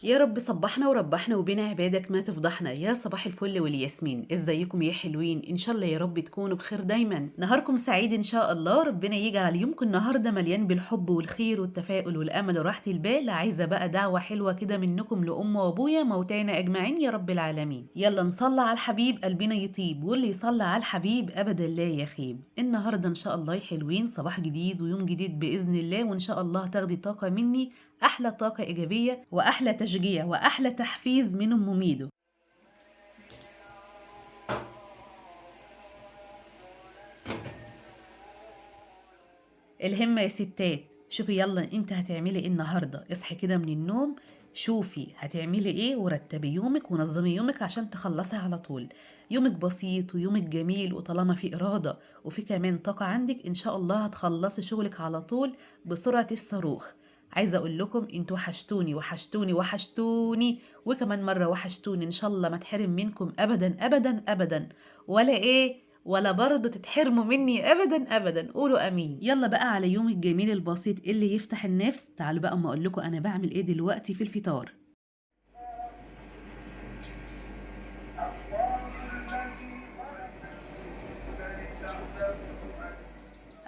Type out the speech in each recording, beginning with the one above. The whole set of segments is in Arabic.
يا رب صبحنا وربحنا وبين عبادك ما تفضحنا. يا صباح الفل والياسمين، ازيكم يا حلوين؟ ان شاء الله يا رب تكونوا بخير دايما، نهاركم سعيد ان شاء الله. ربنا يجعل يومكم النهارده مليان بالحب والخير والتفاؤل والامل وراحة البال. عايزه بقى دعوه حلوه كده منكم لام وابويا موتانا اجمعين يا رب العالمين. يلا نصلي على الحبيب قلبنا يطيب، واللي يصلي على الحبيب ابدا لا يخيب. النهارده ان شاء الله يا حلوين صباح جديد ويوم جديد باذن الله، وان شاء الله تاخدي طاقه مني، أحلى طاقة إيجابية وأحلى تشجيع وأحلى تحفيز من أم ميدو. الهمة يا ستات، شوفي يلا انت هتعملي ايه النهاردة. اصحي كده من النوم، شوفي هتعملي ايه ورتبي يومك ونظمي يومك عشان تخلصي على طول. يومك بسيط ويومك جميل، وطالما في إرادة وفي كمان طاقة عندك ان شاء الله هتخلصي شغلك على طول بسرعة الصاروخ. عايزة اقول لكم انتوا وحشتوني وحشتوني وحشتوني، وكمان مرة وحشتوني. ان شاء الله ما تحرم منكم ابدا ابدا ابدا، ولا ايه ولا برضه تتحرموا مني ابدا ابدا. قولوا امين. يلا بقى على يوم الجميل البسيط اللي يفتح النفس. تعالوا بقى اما اقول لكم انا بعمل ايه دلوقتي في الفطار.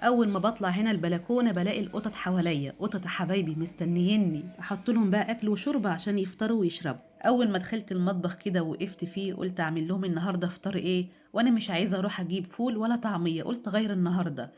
اول ما بطلع هنا البلكونه بلاقي القطط حواليا، قطط حبايبي مستنيني احط لهم بقى اكل وشرب عشان يفطروا ويشربوا. اول ما دخلت المطبخ كده وقفت فيه قلت اعمل لهم النهارده فطار ايه، وانا مش عايزه اروح اجيب فول ولا طعميه، قلت غير النهارده.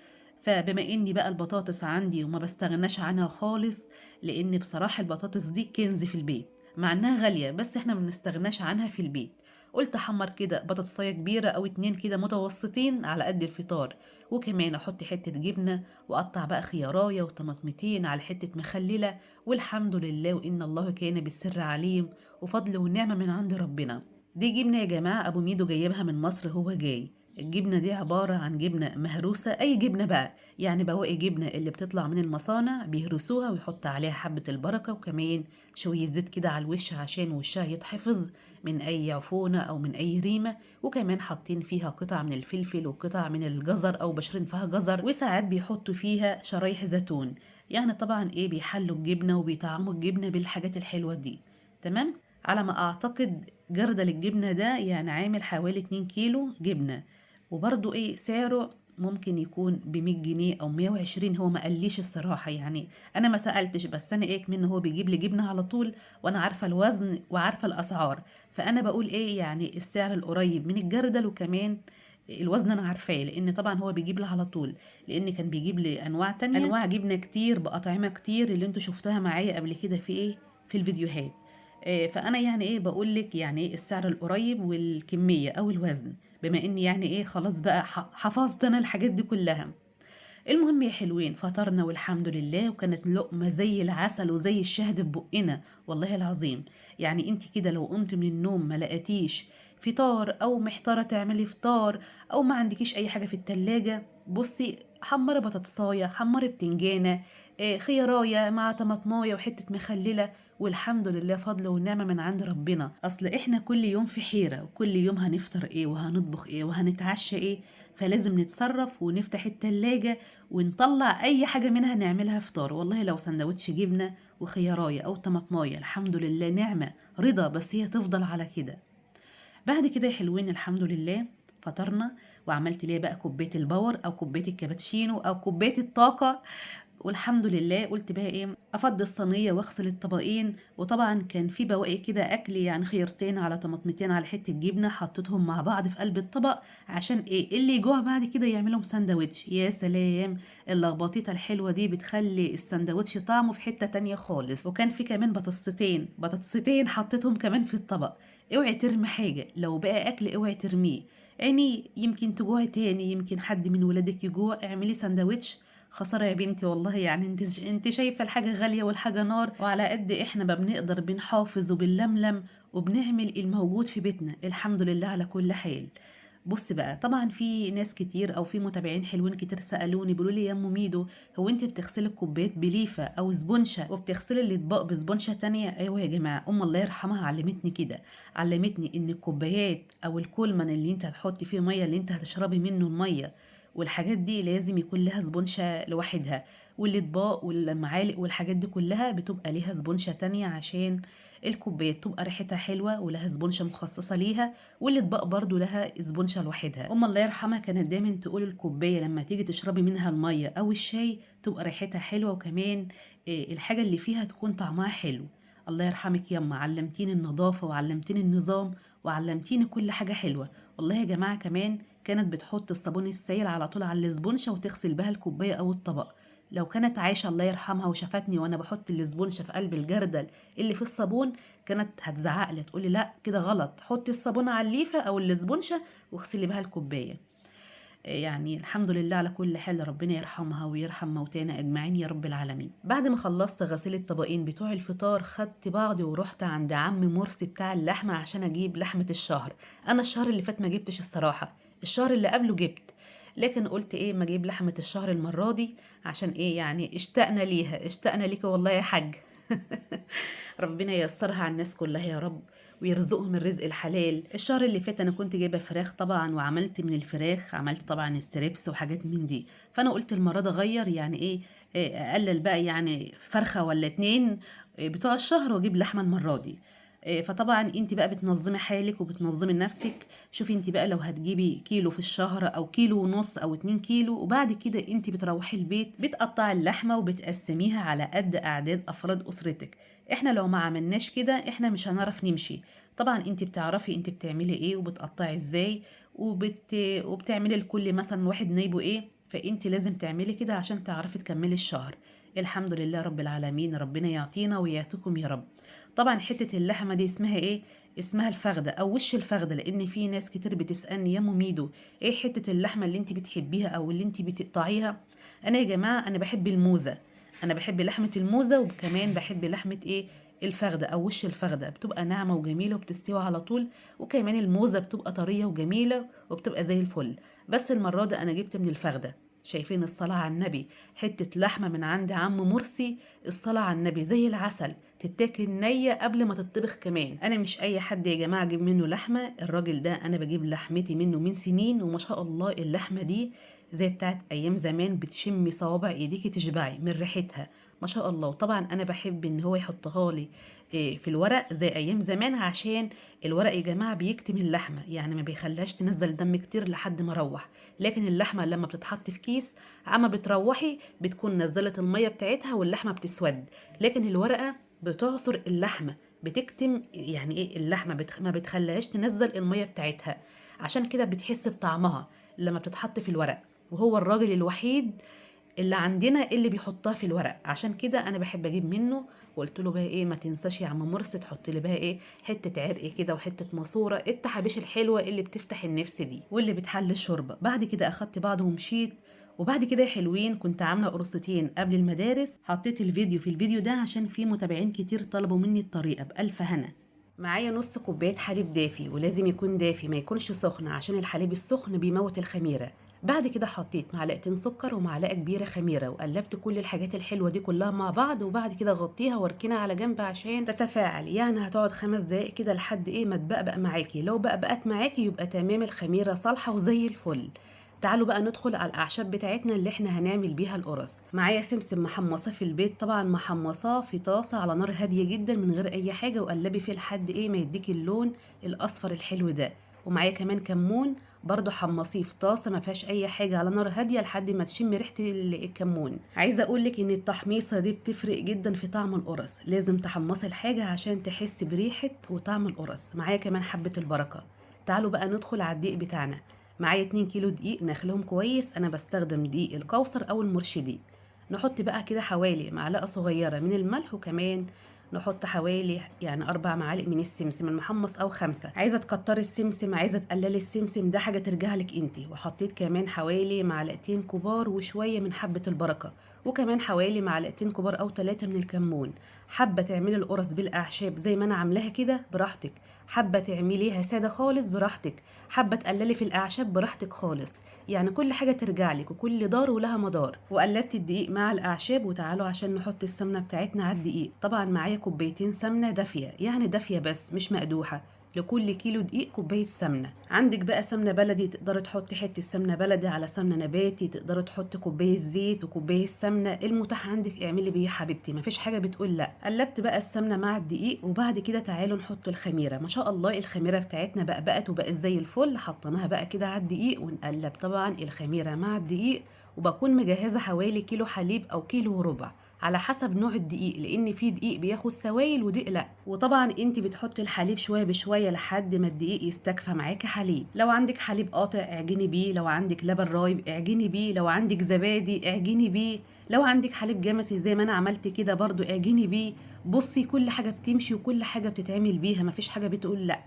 فبما اني بقى البطاطس عندي وما بستغناش عنها خالص، لان بصراحه البطاطس دي كنز في البيت، مع انها غاليه بس احنا ما بنستغناش عنها في البيت. قلت احمر كده بطاطسايه كبيره او اتنين كده متوسطين على قد الفطار، وكمان احط حته جبنه، واقطع بقى خيارايه وطماطمتين على حته مخلله. والحمد لله وان الله كان بالسر عليم، وفضل ونعمه من عند ربنا. دي جبنه يا جماعه ابو ميدو جايبها من مصر هو جاي. الجبنه دي عباره عن جبنه مهروسه، اي جبنه بقى، يعني بواقي جبنه اللي بتطلع من المصانع بيهرسوها ويحط عليها حبه البركه، وكمان شويه زيت كده على الوش عشان وشها يتحفظ من اي عفونه او من اي ريمه. وكمان حاطين فيها قطع من الفلفل وقطع من الجزر او بشرين فيها جزر، وساعات بيحطوا فيها شرايح زيتون. يعني طبعا ايه بيحلوا الجبنه وبيطعموا الجبنه بالحاجات الحلوه دي. تمام. على ما اعتقد جردل الجبنه ده يعني عامل حوالي 2 كيلو جبنه، وبرضو ايه سعره ممكن يكون ب100 جنيه او 120. هو ما قاليش الصراحه يعني، انا ما سالتش، بس انا ايه منه هو بيجيب لي جبنه على طول وانا عارفه الوزن وعارفه الاسعار. فانا بقول ايه يعني السعر القريب من الجردل، وكمان الوزن انا عارفاه لان طبعا هو بيجيب لي على طول، لان كان بيجيب لي انواع تانية، انواع جبنه كتير باطعمه كتير اللي انتوا شفتها معايا قبل كده في ايه في الفيديوهات. فانا يعني ايه بقول لك يعني ايه السعر القريب والكميه او الوزن، بما اني يعني ايه خلاص بقى حفظت انا الحاجات دي كلها. المهم يا حلوين فطرنا والحمد لله، وكانت لقمة زي العسل وزي الشهد في بقنا، والله العظيم. يعني انت كده لو قمت من النوم ما لقيتيش فطار او محتارة تعملي فطار، او ما عندكيش اي حاجة في التلاجة، بصي حمري بطاطساية، حمري بتنجانة، خياراية مع طماطماية وحتة مخللة، والحمد لله فضل ونعمة من عند ربنا. اصل احنا كل يوم في حيرة، وكل يوم هنفطر ايه وهنطبخ ايه وهنتعشى ايه، فلازم نتصرف ونفتح التلاجة ونطلع اي حاجه منها نعملها فطار. والله لو سندوتش جبنه وخيارايه او طماطمايه الحمد لله نعمه رضا، بس هي تفضل على كده. بعد كده يا حلوين الحمد لله فطرنا، وعملت ليه بقى كوبايه الباور او كوبايه الكابتشينو او كوبايه الطاقه. والحمد لله قلت بقى ايه افضي الصينيه واغسل الطبقين، وطبعا كان في بواقي كده اكل يعني خيارتين على طماطمتين على حته جبنه حطيتهم مع بعض في قلب الطبق، عشان ايه اللي يجوع بعد كده يعملهم سندوتش. يا سلام، اللخبطيطه الحلوه دي بتخلي السندوتش طعمه في حته تانية خالص. وكان في كمان بطاطستين حطيتهم كمان في الطبق. اوعي ترمي حاجه، لو بقى اكل اوعي ترميه، يعني يمكن تجوعي تاني، يمكن حد من ولادك يجوع، اعملي سندوتش. خسارة يا بنتي والله، يعني انت شايفة الحاجة غالية والحاجة نار، وعلى قد احنا ما بنقدر بنحافظ وبنلملم وبنعمل الموجود في بيتنا الحمد لله على كل حال. بص بقى طبعا في ناس كتير او في متابعين حلوين كتير سالوني بيقولوا لي يا ام ميدو، هو انت بتغسلي الكوبايات بليفه او سبونشه وبتغسلي الاطباق بسبونشه تانية؟ ايوه يا جماعه، الله يرحمها علمتني كده، علمتني ان الكوبايات او الكولمن اللي انت هتحطي فيه ميه اللي انت هتشربي منه الميه والحاجات دي لازم يكون لها سبونشة لوحدها، والاطباق والمعالق والحاجات دي كلها بتبقى ليها سبونشة تانية عشان الكوبايات تبقى ريحتها حلوة ولها سبونشة مخصصة ليها، والاطباق برضو لها سبونشة لوحدها. الله يرحمها كانت دايما تقول الكوباية لما تيجي تشربي منها المية او الشاي تبقى ريحتها حلوة، وكمان الحاجة اللي فيها تكون طعمها حلو. الله يرحمك يما، علمتيني النظافة وعلمتيني النظام وعلمتيني كل حاجة حلوة. والله يا جماعة كمان كانت بتحط الصابون السائل على طول على الاسبونشة وتغسل بها الكوباية أو الطبق. لو كانت عايشة الله يرحمها وشافتني وأنا بحط الاسبونشة في قلب الجردل اللي في الصابون كانت هتزعقلي تقولي لا كده غلط، حطي الصابون على الليفة أو الاسبونشة واغسلي بها الكوباية. يعني الحمد لله على كل حال، ربنا يرحمها ويرحم موتانا اجمعين يا رب العالمين. بعد ما خلصت غسيل الطبقين بتوع الفطار خدت بعضي ورحت عند عم مرسي بتاع اللحمه عشان اجيب لحمه الشهر. انا الشهر اللي فات ما جبتش الصراحه، الشهر اللي قبله جبت، لكن قلت ايه ما اجيب لحمه الشهر المره دي عشان ايه يعني اشتقنا ليها، اشتقنا ليك والله يا حاج. ربنا ييسرها على الناس كلها يا رب ويرزقهم الرزق الحلال. الشهر اللي فات انا كنت جايبه فراخ طبعا، وعملت من الفراخ عملت طبعا ستريبس وحاجات من دي، فانا قلت المره ده اغير يعني ايه، اقلل بقى يعني فرخه ولا اتنين بتوع الشهر واجيب لحمه المره دي. فطبعا انت بقى بتنظمي حالك وبتنظمي نفسك. شوفي انت بقى لو هتجيبي كيلو في الشهر او كيلو ونص او 2 كيلو، وبعد كده انت بتروحي البيت بتقطعي اللحمه وبتقسميها على قد اعداد افراد اسرتك. احنا لو ما عملناش كده احنا مش هنعرف نمشي. طبعا انت بتعرفي انت بتعملي ايه وبتقطعي ازاي وبتعملي لكل مثلا واحد نايبه ايه، فانت لازم تعملي كده عشان تعرفي تكملي الشهر. الحمد لله رب العالمين، ربنا يعطينا ويعطيكم يا رب. طبعا حتة اللحمة دي اسمها ايه؟ اسمها الفخدة او وش الفخدة، لان في ناس كتير بتسألني يا ميدو ايه حتة اللحمة اللي انت بتحبيها او اللي انت بتقطعيها. انا يا جماعة انا بحب الموزة، انا بحب لحمة الموزة وكمان بحب لحمة ايه، الفخدة او وش الفخدة، بتبقى ناعمة وجميلة وبتستوي على طول، وكمان الموزة بتبقى طرية وجميلة وبتبقى زي الفل. بس المرة دي انا جبت من الفخدة. شايفين الصلاة على النبي، حتة لحمة من عند عم مرسي، الصلاة على النبي زي العسل، تتاكل نية قبل ما تطبخ كمان. انا مش اي حد يا جماعة اجيب منه لحمة، الراجل ده انا بجيب لحمتي منه من سنين، وما شاء الله اللحمة دي زي بتاعت ايام زمان، بتشمي صوابع ايديكي تشبعي من ريحتها ما شاء الله. وطبعا انا بحب ان هو يحطها لي في الورق زي ايام زمان، عشان الورق يا جماعه بيكتم اللحمه، يعني ما بيخليهاش تنزل دم كتير لحد ما اروح. لكن اللحمه لما بتتحط في كيس عما بتروحي بتكون نزلت الميه بتاعتها واللحمه بتسود، لكن الورقه بتعصر اللحمه، بتكتم يعني ايه اللحمه ما بتخليهاش تنزل الميه بتاعتها، عشان كده بتحس بطعمها لما بتتحط في الورق. وهو الراجل الوحيد اللي عندنا اللي بيحطها في الورق، عشان كده انا بحب اجيب منه. وقلت له بقى ايه ما تنساش يا عم مرسي تحط لي بقى ايه حته عرق كده وحته ماسوره، التحابيش الحلوه اللي بتفتح النفس دي واللي بتحل الشوربه. بعد كده اخدت بعض ومشيت. وبعد كده يا حلوين كنت عامله قرصتين قبل المدارس، حطيت الفيديو في الفيديو ده عشان في متابعين كتير طلبوا مني الطريقه بألف هنا. معايا نص كوبايه حليب دافي، ولازم يكون دافي ما يكونش سخن عشان الحليب السخن بيموت الخميره. بعد كده حطيت معلقتين سكر ومعلقه كبيره خميره، وقلبت كل الحاجات الحلوه دي كلها مع بعض، وبعد كده غطيها واركنها على جنب عشان تتفاعل، يعني هتقعد 5 دقايق كده لحد ايه ما تبقبق معاكي. لو بقبقت معاكي يبقى تمام، الخميره صالحه وزي الفل. تعالوا بقى ندخل على الاعشاب بتاعتنا اللي احنا هنعمل بيها القرص. معايا سمسم محمصاه في البيت، طبعا محمصاه في طاسه على نار هاديه جدا من غير اي حاجه، وقلبي فيه لحد ايه ما يديكي اللون الاصفر الحلو ده. ومعايا كمان كمون برضو حمصيه في طاسه ما فيهاش اي حاجه على نار هاديه لحد ما تشمي ريحه الكمون. عايزه اقول لك ان التحميصه دي بتفرق جدا في طعم القرص، لازم تحمصي الحاجه عشان تحس بريحه وطعم القرص. معايا كمان حبه البركه. تعالوا بقى ندخل على الدقيق بتاعنا. معايا 2 كيلو دقيق نخلهم كويس، انا بستخدم دقيق الكوثر او المرشدي. نحط بقى كده حوالي معلقه صغيره من الملح، وكمان نحط حوالي يعني 4 معالق من السمسم المحمص او 5. عايزه تكتري السمسم عايزه تقللي السمسم ده حاجه ترجع لك انتي. وحطيت كمان حوالي معلقتين كبار وشويه من حبه البركه، وكمان حوالي معلقتين كبار او 3 من الكمون. حابه تعملي القرص بالاعشاب زي ما انا عاملاها كده براحتك، حابه تعمليها ساده خالص براحتك، حابه تقللي في الاعشاب براحتك خالص، يعني كل حاجه ترجع لك وكل دار ولها مدار. وقلبت الدقيق مع الاعشاب، وتعالوا عشان نحط السمنه بتاعتنا على الدقيق. طبعا معايا كوبايتين سمنه دافيه، يعني دافيه بس مش مقدوحه، لكل كيلو دقيق كوباية سمنة. عندك بقى سمنة بلدي تقدري تحطي حتة سمنة بلدي على سمنة نباتي، تقدري تحطي كوباية زيت وكوباية سمنة، المتاح عندك اعملي بيه يا حبيبتي، مفيش حاجة بتقول لا. قلبت بقى السمنة مع الدقيق، وبعد كده تعالوا نحط الخميرة. ما شاء الله الخميرة بتاعتنا بقت وبقت زي الفل. حطيناها بقى كده على الدقيق ونقلب طبعا الخميرة مع الدقيق، وبكون مجهزة حوالي كيلو حليب أو كيلو وربع على حسب نوع الدقيق، لان في دقيق بياخد سوائل ودقيق لا. وطبعا انت بتحطي الحليب شويه بشويه لحد ما الدقيق يستكفى معاكي حليب. لو عندك حليب قاطع اعجني بيه، لو عندك لبن رايب اعجني بيه، لو عندك زبادي اعجني بيه، لو عندك حليب جمسي زي ما انا عملت كده برضو اعجني بيه. بصي كل حاجه بتمشي وكل حاجه بتتعمل بيها، مفيش حاجه بتقول لا.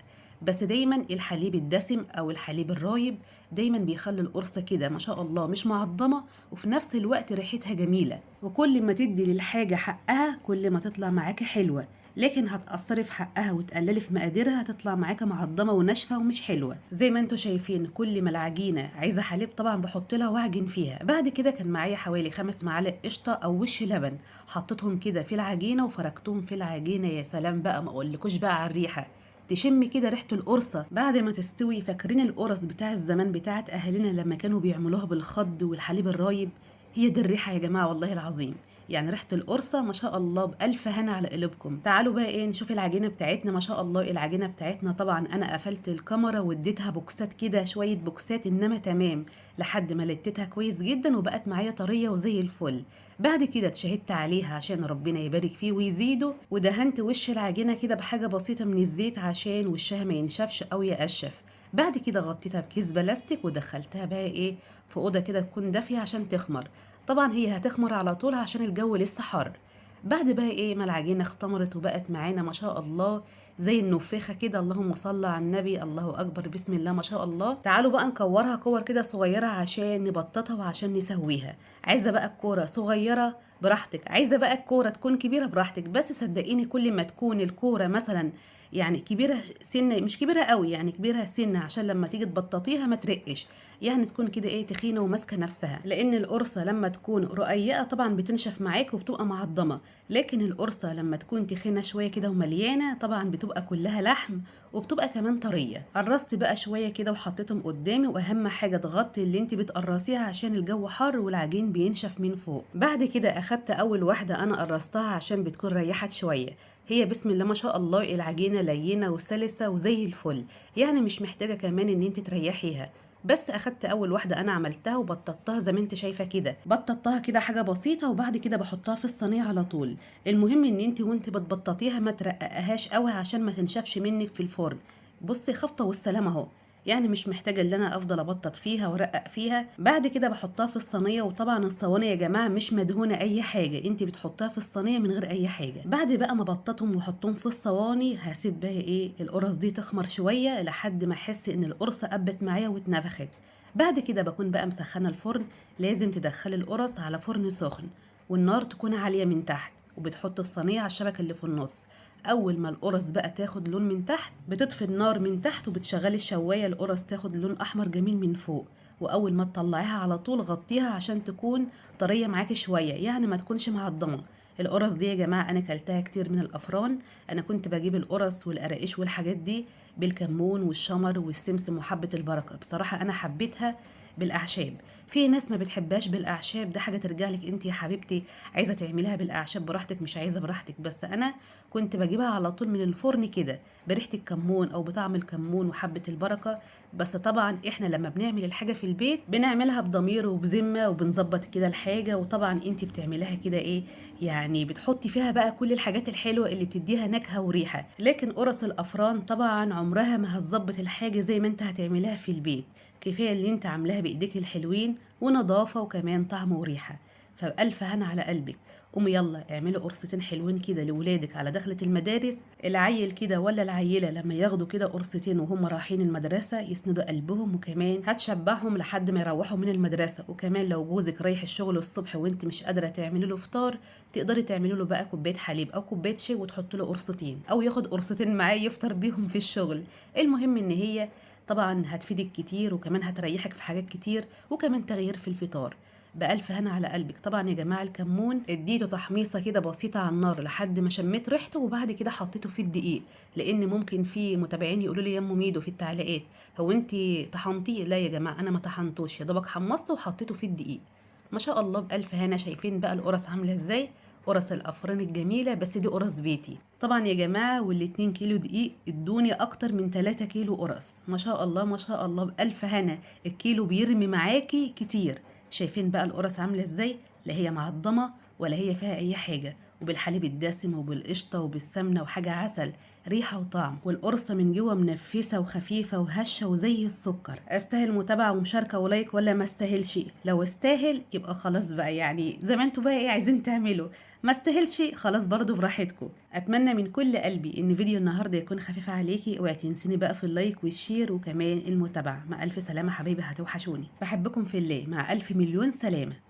بس دايما الحليب الدسم او الحليب الرايب دايما بيخلي القرصه كده ما شاء الله مش معضمه، وفي نفس الوقت ريحتها جميله. وكل ما تدي للحاجه حقها كل ما تطلع معاكي حلوه، لكن هتقصري في حقها وتقللي في مقاديرها هتطلع معاكي معضمه وناشفه ومش حلوه. زي ما انتوا شايفين كل ما العجينه عايزه حليب طبعا بحط لها واعجن فيها. بعد كده كان معايا حوالي 5 معالق قشطه او وش لبن، حطيتهم كده في العجينه وفركتهم في العجينه. يا سلام بقى، ما اقولكوش بقى على الريحه، تشمي كده ريحه القرصه بعد ما تستوي. فاكرين القرص بتاع الزمان بتاعت اهالينا لما كانوا بيعملوها بالخض والحليب الرايب؟ هي دي الريحه يا جماعه والله العظيم. يعني ريحه القرصه ما شاء الله بألف هنا على قلوبكم. تعالوا بقى ايه نشوف العجينه بتاعتنا. ما شاء الله العجينه بتاعتنا طبعا انا قفلت الكاميرا واديتها بوكسات كده، شويه بوكسات، انما تمام لحد ما لتتها كويس جدا وبقت معايا طريه وزي الفل. بعد كده اتشهدت عليها عشان ربنا يبارك فيه ويزيده، ودهنت وش العجينه كده بحاجه بسيطه من الزيت عشان وشها ما ينشفش او يقشف. بعد كده غطيتها بكيس بلاستيك ودخلتها بقى ايه في اوضه كده تكون دافيه عشان تخمر. طبعا هي هتخمر على طول عشان الجو لسه حر. بعد بقى ايه ما العجينه اختمرت وبقت معانا ما شاء الله زي النفاخه كده، اللهم صل على النبي، الله اكبر، بسم الله ما شاء الله. تعالوا بقى نكورها كور كده صغيره عشان نبططها وعشان نسويها. عايزه بقى الكوره صغيره براحتك، عايزه بقى الكوره تكون كبيره براحتك، بس صدقيني كل ما تكون الكوره مثلا يعني كبيره سنه، مش كبيره قوي يعني كبيره سنه، عشان لما تيجي تبططيها ما ترقش، يعني تكون كده ايه تخينه وماسكه نفسها. لان القرصه لما تكون رقيقه طبعا بتنشف معاك وبتبقى معضمه، لكن القرصه لما تكون تخينه شويه كده ومليانه طبعا بتبقى كلها لحم وبتبقى كمان طريه. قرصت بقى شويه كده وحطيتهم قدامي، واهم حاجه تغطي اللي انت بتقرصيها عشان الجو حر والعجين بينشف من فوق. بعد كده اخدت اول واحده انا قرصتها عشان بتكون ريحت شويه. هي بسم الله ما شاء الله العجينه لينه وسلسه وزي الفل، يعني مش محتاجه كمان ان انت تريحيها. بس اخدت اول واحده انا عملتها وبططتها زي ما انت شايفه كده، بططتها كده حاجه بسيطه، وبعد كده بحطها في الصينيه على طول. المهم ان انت وانت بتبططيها ما ترققهاش قوي عشان ما تنشفش منك في الفرن. بصي خفطه والسلام اهو، يعني مش محتاجه ان انا افضل ابطط فيها وارقق فيها. بعد كده بحطها في الصينيه، وطبعا الصواني يا جماعه مش مدهونه اي حاجه، انت بتحطها في الصينيه من غير اي حاجه. بعد بقى ما بططهم واحطهم في الصواني هسيب بقى ايه القرص دي تخمر شويه لحد ما احس ان القرصه قبت معايا واتنفخت. بعد كده بكون بقى مسخنه الفرن. لازم تدخلي القرص على فرن سخن والنار تكون عاليه من تحت، وبتحط الصينيه على الشبكه اللي في النص. اول ما القرص بقى تاخد لون من تحت بتطفي النار من تحت وبتشغلي الشوايه، القرص تاخد لون احمر جميل من فوق. واول ما تطلعيها على طول غطيها عشان تكون طريه معاكي شويه، يعني ما تكونش معضمه. القرص دي يا جماعه انا كلتها كتير من الافران. انا كنت بجيب القرص والقراقيش والحاجات دي بالكمون والشمر والسمسم وحبه البركه، بصراحه انا حبيتها بالاعشاب. في ناس ما بتحبهاش بالاعشاب، ده حاجه ترجع لك انت يا حبيبتي، عايزه تعمليها بالاعشاب براحتك، مش عايزه براحتك. بس انا كنت بجيبها على طول من الفرن كده بريحه الكمون او بطعم الكمون وحبه البركه. بس طبعا احنا لما بنعمل الحاجه في البيت بنعملها بضمير وبذمه وبنظبط كده الحاجه، وطبعا انت بتعمليها كده ايه يعني بتحطي فيها بقى كل الحاجات الحلوه اللي بتديها نكهه وريحه. لكن قرص الافران طبعا عمرها ما هتظبط الحاجه زي ما انت هتعمليها في البيت. كفايه اللي انت عاملاها بايديك الحلوين ونظافه وكمان طعم وريحه. فبألف هنا على قلبك. قومي يلا اعملي قرصتين حلوين كده لولادك على دخلة المدارس. العيل كده ولا العيلة لما ياخدوا كده قرصتين وهم رايحين المدرسة يسندوا قلبهم، وكمان هتشبعهم لحد ما يروحوا من المدرسة. وكمان لو جوزك رايح الشغل الصبح وانت مش قادرة تعملي له فطار، تقدري تعملي له بقى كوباية حليب او كوباية شاي وتحط له قرصتين، او ياخد قرصتين معاه يفطر بيهم في الشغل. المهم ان هي طبعا هتفيدك كتير، وكمان هتريحك في حاجات كتير، وكمان تغيير في الفطار. بألف هنا على قلبك. طبعا يا جماعه الكمون اديته تحميصه كده بسيطه على النار لحد ما شميت ريحته، وبعد كده حطيته في الدقيق، لان ممكن في متابعين يقولوا لي يا ام ميدو في التعليقات هو انت طحنتيه؟ لا يا جماعه انا ما طحنتوش، يا دوبك حمصته وحطيته في الدقيق. ما شاء الله بألف هنا. شايفين بقى القرص عامله ازاي؟ قرص الافران الجميله، بس دي قرص بيتي طبعا يا جماعه. وال2 كيلو دقيق ادوني اكتر من 3 كيلو قرص. ما شاء الله ما شاء الله بألف هنا. الكيلو بيرمي معاكي كتير. شايفين بقى القرص عامله ازاي؟ لا هي معضمه ولا هي فيها اي حاجه، وبالحليب الدسم وبالقشطه وبالسمنه وحاجه عسل، ريحه وطعم. والقرصه من جوه منفسه وخفيفه وهشه وزي السكر. استاهل متابعه ومشاركه ولايك ولا ما استاهلش؟ لو استاهل يبقى خلاص بقى، يعني زي ما انتوا بقى ايه عايزين تعملوا. ما استاهلش خلاص برضو براحتكم. اتمنى من كل قلبي ان فيديو النهارده يكون خفيف عليكي. اوعي تنسيني بقى في اللايك والشير وكمان المتابعه. مع الف سلامه حبايبي، هتوحشوني. بحبكم في الله. مع الف مليون سلامه.